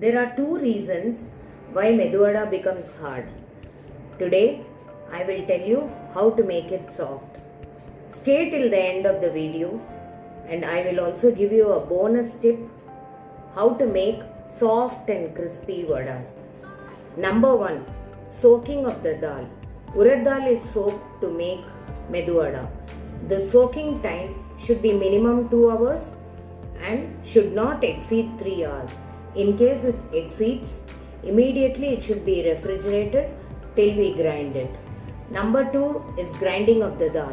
There are two reasons why Medu Vada becomes hard. Today, I will tell you how to make it soft. Stay till the end of the video and I will also give you a bonus tip how to make soft and crispy vadas. Number 1. Soaking of the dal. Urad dal is soaked to make Medu Vada. The soaking time should be minimum 2 hours and should not exceed 3 hours. In case it exceeds, immediately it should be refrigerated till we grind it. Number 2 is grinding of the dal.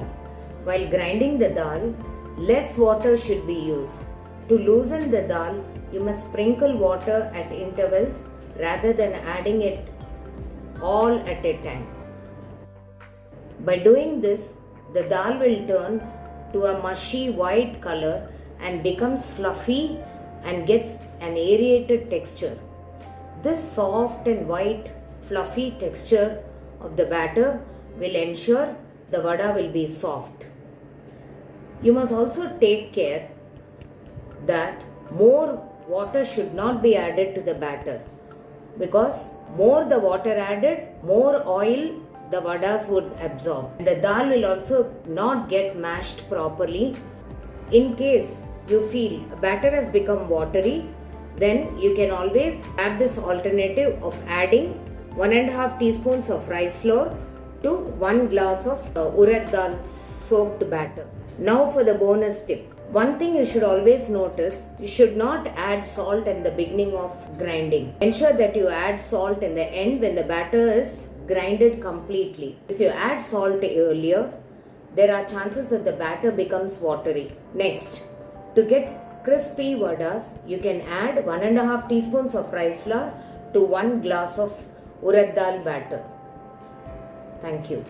While grinding the dal, less water should be used. To loosen the dal, you must sprinkle water at intervals rather than adding it all at a time. By doing this, the dal will turn to a mushy white color and becomes fluffy and gets an aerated texture. This soft and white fluffy texture of the batter will ensure the vada will be soft. You must also take care that more water should not be added to the batter, because more the water added, more oil the vadas would absorb. The dal will also not get mashed properly. In case you feel batter has become watery, then you can always have this alternative of adding 1.5 teaspoons of rice flour to 1 glass of urad dal soaked batter. Now for the bonus tip. One thing you should always notice, you should not add salt in the beginning of grinding. Ensure that you add salt in the end when the batter is grinded completely. If you add salt earlier, there are chances that the batter becomes watery. Next, to get crispy vadas, you can add 1.5 teaspoons of rice flour to 1 glass of urad dal batter. Thank you.